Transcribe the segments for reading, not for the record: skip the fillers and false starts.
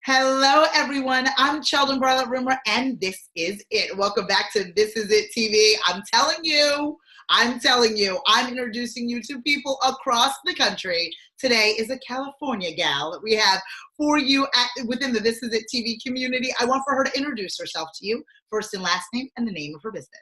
Hello, everyone. I'm Sheldon Bartlett Rumor, and this is it. Welcome back to This Is It TV. I'm introducing you to people across the country. Today is a California gal that we have for you within the This Is It TV community. I want for her to introduce herself to you, first and last name, and the name of her business.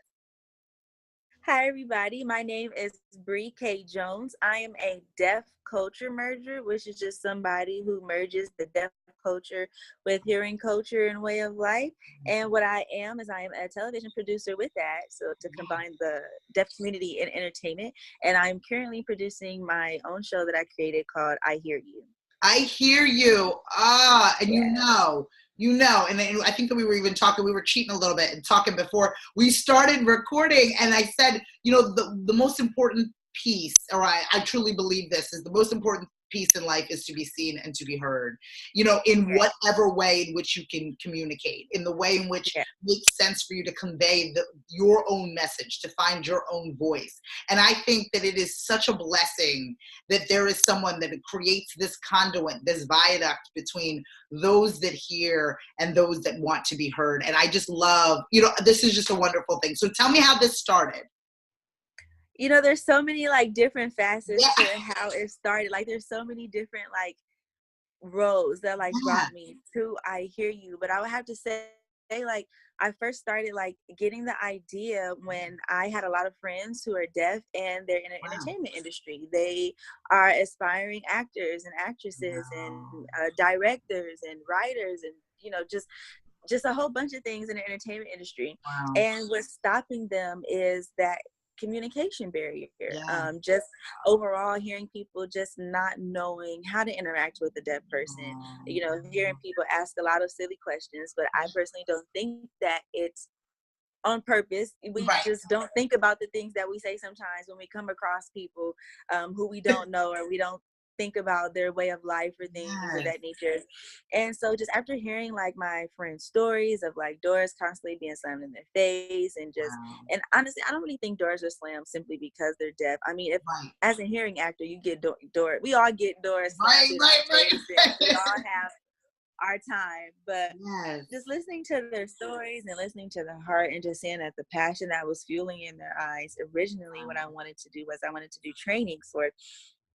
Hi, everybody. My name is Bree K. Jones. I am a deaf culture merger, which is just somebody who merges the deaf culture with hearing culture and way of life. And what I am is I am a television producer with that, so to combine the deaf community and entertainment. And I'm currently producing my own show that I created called I Hear You. I hear you. And Yeah. and I think that we were even talking, we were cheating a little bit and talking before we started recording. And I said, the most important piece, or I truly believe this, is the most important piece in life is to be seen and to be heard, in Right. whatever way in which you can communicate, in the way in which Yeah. makes sense for you to convey your own message, to find your own voice. And I think that it is such a blessing that there is someone that creates this conduit, this viaduct between those that hear and those that want to be heard. And I just love, this is just a wonderful thing. So tell me how this started. There's so many different facets Yeah. to how it started. There's so many different roads that Yeah. brought me to I Hear You. But I would have to say I first started getting the idea when I had a lot of friends who are deaf and they're in the Wow. entertainment industry. They are aspiring actors and actresses and Wow. directors and writers and just a whole bunch of things in the entertainment industry. Wow. And what's stopping them is that communication barrier. Yeah. Just overall hearing people just not knowing how to interact with a deaf person. Hearing people ask a lot of silly questions, but I personally don't think that it's on purpose. We Right. just don't think about the things that we say sometimes when we come across people who we don't know, or we don't think about their way of life or things of Yes. that nature. And so just after hearing my friends' stories of doors constantly being slammed in their face, Wow. and honestly, I don't really think doors are slammed simply because they're deaf. I mean, if Right. as a hearing actor, you get we all get doors slammed Right. in Right. our face, and we Right. all have our time. But Yes. just listening to their stories and listening to their heart and just seeing that the passion that was fueling in their eyes. Originally, what I wanted to do was I wanted to do trainings for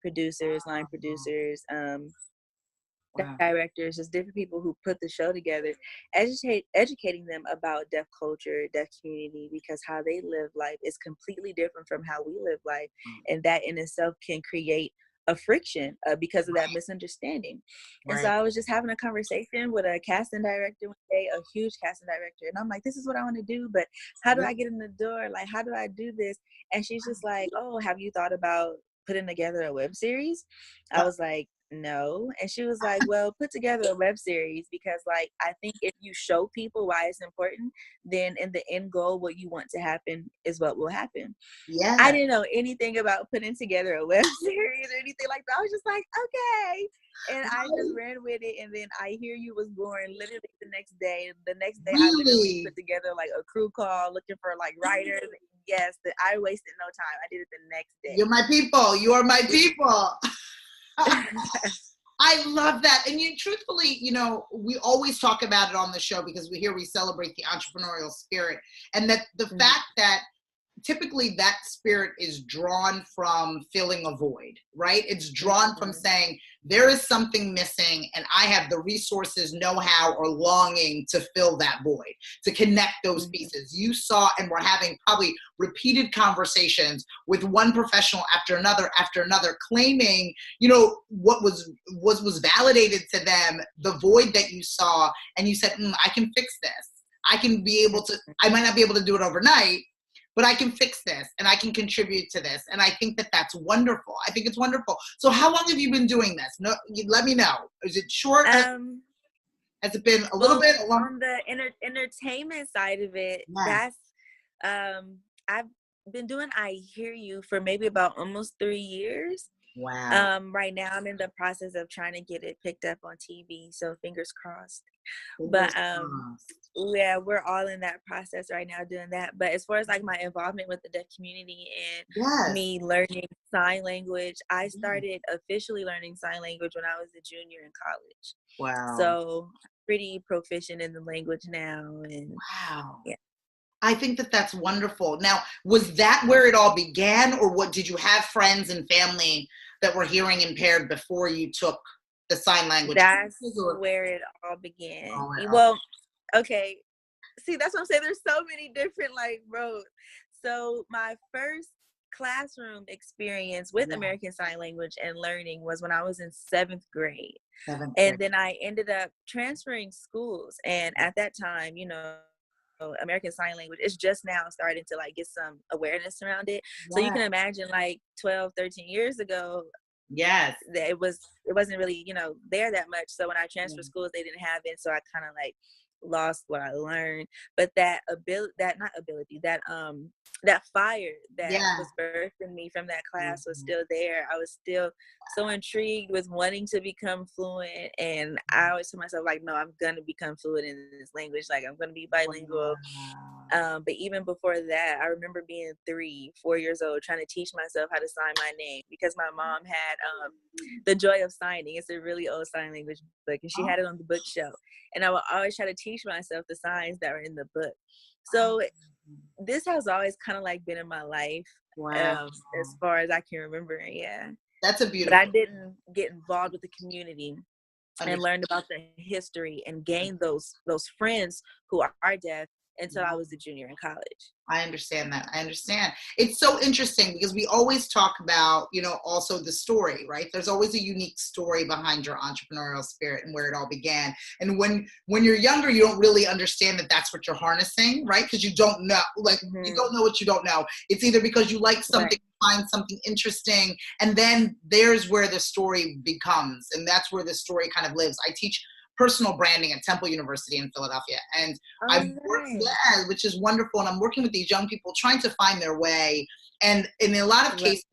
producers, line producers, Wow. directors, just different people who put the show together, educating them about deaf culture, deaf community, because how they live life is completely different from how we live life. And that in itself can create a friction because of that misunderstanding. And so Right. I was just having a conversation with a casting director one day, a huge casting director. And I'm like, this is what I want to do, but how do I get in the door? How do I do this? And she's just like, oh, have you thought about putting together a web series? I was like, no. And she was like, well, put together a web series, because I think if you show people why it's important, then in the end goal, what you want to happen is what will happen. I Yeah. didn't know anything about putting together a web series or anything like that. I was just like, okay. And I just ran with it. And then I Hear You was born literally the next day. The next day, I literally Really? put together a crew call looking for writers. Yes, I wasted no time. I did it the next You're my people. You are my people. day. I love that. And truthfully, we always talk about it on the show because we celebrate the entrepreneurial spirit, and that the fact that typically that spirit is drawn from filling a void, right? It's drawn from saying there is something missing and I have the resources, know-how, or longing to fill that void, to connect those pieces. You saw, and we're having probably repeated conversations with one professional after another, claiming, what was validated to them, the void that you saw, and you said, I can fix this. I might not be able to do it overnight, but I can fix this and I can contribute to this. And I think that that's wonderful. I think it's wonderful. So how long have you been doing this? No, let me know. Is it short? Has it been a little Well, bit? A long? on the entertainment side of it, Yeah. that's I've been doing I Hear You for maybe about almost 3 years. Wow. Right now I'm in the process of trying to get it picked up on TV, so fingers crossed. Fingers But crossed. yeah, we're all in that process right now doing that. But as far as my involvement with the deaf community and Yes. me learning sign language, I started officially learning sign language when I was a junior in college. Wow. So pretty proficient in the language now. And Wow. yeah. I think that that's wonderful. Now, was that where it all began, or what, did you have friends and family that were hearing impaired before you took the sign language That's classes, or where it all began. oh, it all- Well, okay. See, that's what I'm saying. There's so many different like roads. So my first classroom experience with yeah, American Sign Language and learning was when I was in 7th grade. seventh grade. And then I ended up transferring schools. And at that time, American Sign Language is just now starting to like get some awareness around it. So you Yeah. can imagine like 12, 13 years ago, Yes. that it wasn't really, there that much. So when I Yeah. transferred schools, they didn't have it. So I kind of like lost what I learned. But that ability, that fire that Yeah. was birthed in me from that class was Mhm. still there. I was still so intrigued with wanting to become fluent. And I always told myself, like, no, I'm gonna become fluent in this language. Like, I'm gonna be bilingual. Wow. But even before that, I remember being 4 years old, trying to teach myself how to sign my name because my mom had The Joy of Signing. It's a really old sign language book, and she had it on the bookshelf. And I would always try to teach myself the signs that were in the book. So this has always kind of like been in my life, Wow. as far as I can remember. Yeah. That's a But I beautiful. didn't get involved with the community and learned about the history and gained those friends who are deaf until I was a junior in college. I understand that. I understand. It's so interesting because we always talk about, also the story, right? There's always a unique story behind your entrepreneurial spirit and where it all began. And when you're younger, you don't really understand that that's what you're harnessing, right? Because you don't know, like, you don't know what you don't know. It's either because you like something, find something interesting, and then there's where the story becomes, and that's where the story kind of lives. I teach personal branding at Temple University in Philadelphia, and which is wonderful. And I'm working with these young people trying to find their way. And in a lot of cases,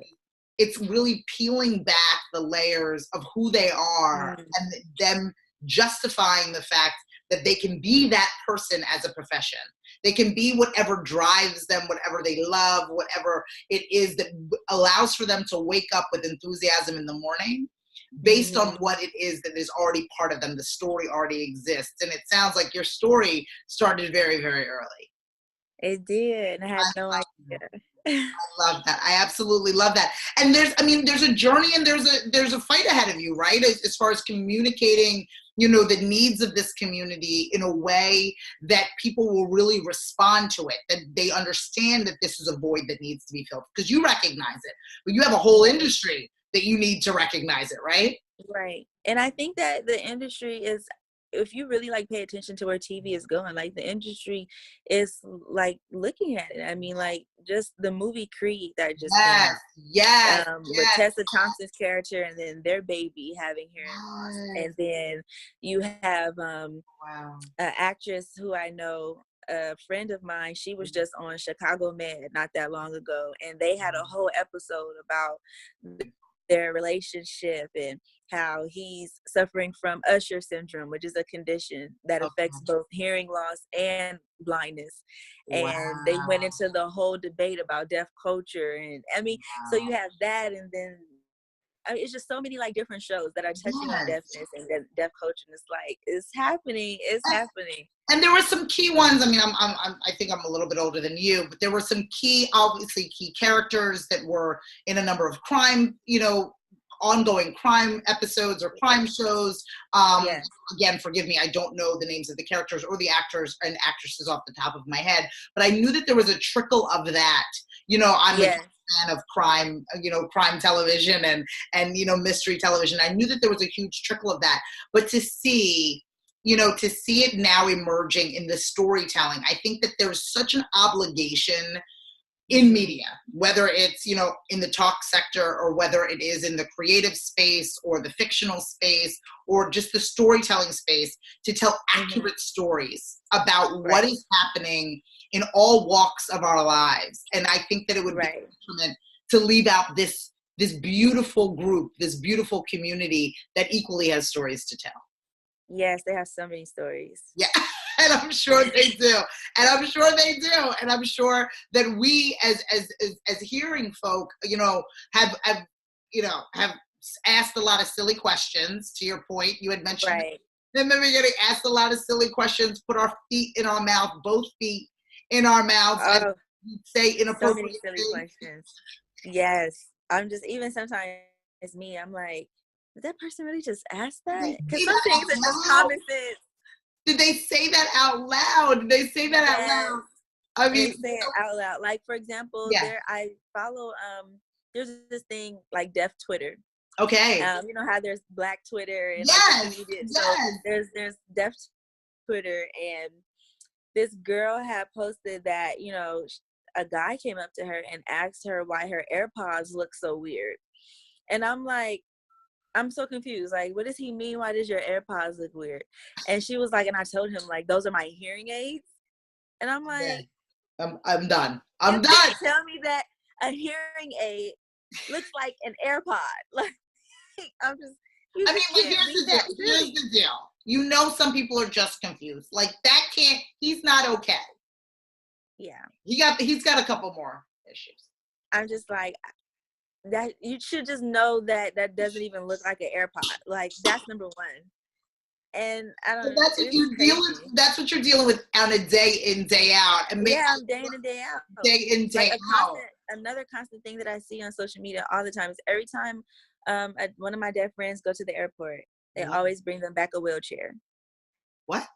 it's really peeling back the layers of who they are and them justifying the fact that they can be that person as a profession. They can be whatever drives them, whatever they love, whatever it is that allows for them to wake up with enthusiasm in the morning, based on what it is that is already part of them. The story already exists. And it sounds like your story started very, very early. It did. And I had no idea. I love that. I absolutely love that. And there's a journey and there's a fight ahead of you, right? As far as communicating, the needs of this community in a way that people will really respond to it, that they understand that this is a void that needs to be filled, because you recognize it, but you have a whole industry that you need to recognize it, right? Right. And I think that the industry is, if you really like pay attention to where TV is going, like the industry is like looking at it. I mean, like just the movie Creed that just came out. Yes. With Tessa Thompson's character and then their baby having hearing loss. And then you have an actress who I know, a friend of mine, she was just on Chicago Med not that long ago, and they had a whole episode about their relationship and how he's suffering from Usher syndrome, which is a condition that affects both hearing loss and blindness. And they went into the whole debate about deaf culture. And I mean, so you have that, and then it's just so many like different shows that are touching on deafness and deaf culture. And it's like, it's happening. It's happening. And there were some key ones. I mean, I think I'm a little bit older than you, but there were some obviously key characters that were in a number of crime, ongoing crime episodes or crime shows. Again, forgive me, I don't know the names of the characters or the actors and actresses off the top of my head, but I knew that there was a trickle of that. I'm a fan of crime, crime television and mystery television. I knew that there was a huge trickle of that, but to see it now emerging in the storytelling, I think that there's such an obligation in media, whether it's, in the talk sector or whether it is in the creative space or the fictional space or just the storytelling space, to tell accurate stories about what is happening in all walks of our lives. And I think that it would be detriment to leave out this beautiful group, this beautiful community that equally has stories to tell. Yes, they have so many stories. Yeah, and I'm sure they do. And I'm sure they do. And I'm sure that we as hearing folk, have asked a lot of silly questions. To your point, you had mentioned And then we're getting asked a lot of silly questions, put our feet in our mouth, both feet in our mouths, and say so many inappropriate silly things. questions. Yes. I'm just, even sometimes it's me, I'm like, did that person really just ask that? Because some things are just common sense. Did they say that out loud? Did they say that out loud? I mean, they say it out loud. Like, for example, I follow, there's this thing like Deaf Twitter. Okay. You know how there's Black Twitter and yes, like media. Yes. So there's Deaf Twitter, and this girl had posted that, you know, a guy came up to her and asked her why her AirPods look so weird. And I'm like, I'm so confused. Like, what does he mean? Why does your AirPods look weird? And she was like, and I told him, like, those are my hearing aids. And I'm like, I'm done. I'm done. Tell me that a hearing aid looks like an AirPod. Like, I'm just. I mean, like, here's the deal. You know, some people are just confused. Like, that he's not okay. Yeah. He's got a couple more issues. I'm just like, that you should just know that doesn't even look like an AirPod. Like, that's number one. And I don't know. That's what you deal with. That's what you're dealing with on a day in, day out. And day in and day out. Day in, day out. Another constant thing that I see on social media all the time is every time one of my deaf friends go to the airport, they always bring them back a wheelchair. What?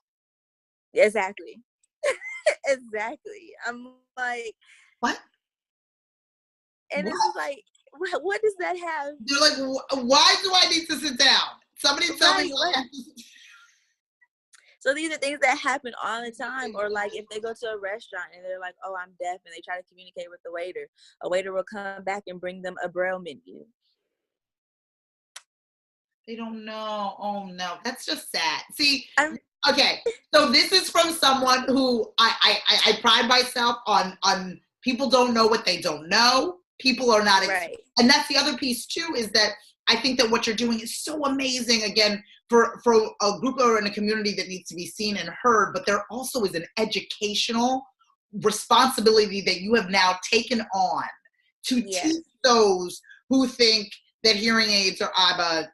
Exactly. Exactly. I'm like, what? And it's like, what does that have? They're like, why do I need to sit down? Somebody tell me what. So these are things that happen all the time. Or like if they go to a restaurant and they're like, oh, I'm deaf, and they try to communicate with the waiter, a waiter will come back and bring them a Braille menu. They don't know. Oh no, that's just sad. See, okay, so this is from someone who I pride myself on people don't know what they don't know. People are not, right. And that's the other piece too, is that I think that what you're doing is so amazing, again, for a group or in a community that needs to be seen and heard, but there also is an educational responsibility that you have now taken on to teach those who think that hearing aids are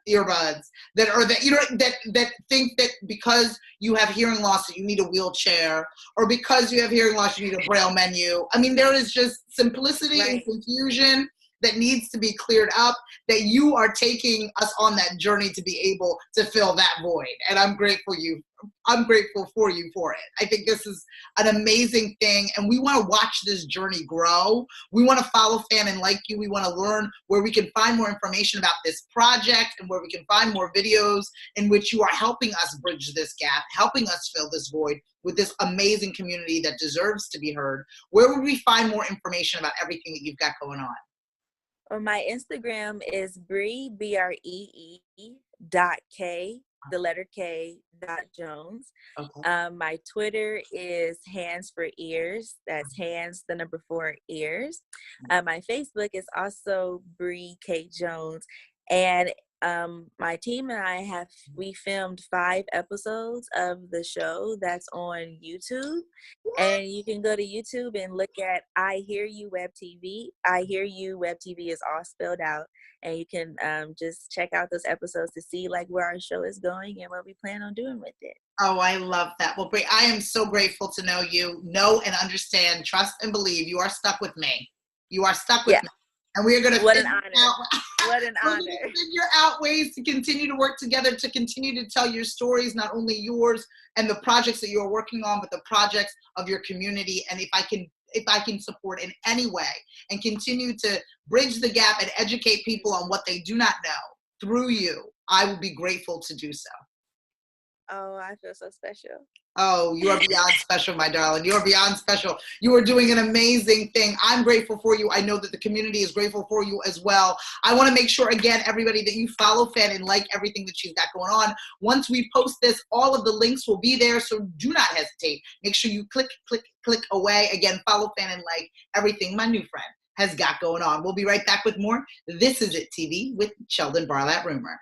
earbuds, that think that because you have hearing loss that you need a wheelchair, or because you have hearing loss you need a Braille menu. I mean, there is just simplicity and confusion that needs to be cleared up, that you are taking us on that journey to be able to fill that void. And I'm grateful for you for it. I think this is an amazing thing, and we want to watch this journey grow. We want to follow, fan, and like you. We want to learn where we can find more information about this project and where we can find more videos in which you are helping us bridge this gap, helping us fill this void with this amazing community that deserves to be heard. Where would we find more information about everything that you've got going on? Or my Instagram is Bree, BREE .K, the letter K, .Jones. Okay. My Twitter is Hands for Ears. That's hands, the number 4 ears. My Facebook is also Bree K Jones. And my team and we filmed 5 episodes of the show that's on YouTube. And you can go to YouTube and look at I Hear You Web TV. I Hear You Web TV is all spelled out. And you can just check out those episodes to see like where our show is going and what we plan on doing with it. Oh, I love that. Well, Bree, I am so grateful to know you, know and understand, trust and believe you are stuck with me. You are stuck with me. And we are going to What an honor. What an honor. Figure out ways to continue to work together, to continue to tell your stories, not only yours and the projects that you're working on, but the projects of your community. And if I can support in any way and continue to bridge the gap and educate people on what they do not know through you, I will be grateful to do so. Oh, I feel so special. Oh, you are beyond special, my darling. You are beyond special. You are doing an amazing thing. I'm grateful for you. I know that the community is grateful for you as well. I want to make sure, again, everybody, that you follow, fan, and like everything that she's got going on. Once we post this, all of the links will be there, so do not hesitate. Make sure you click away. Again, follow, fan, and like everything my new friend has got going on. We'll be right back with more. This is It TV with Sheldon Barlat Rumor.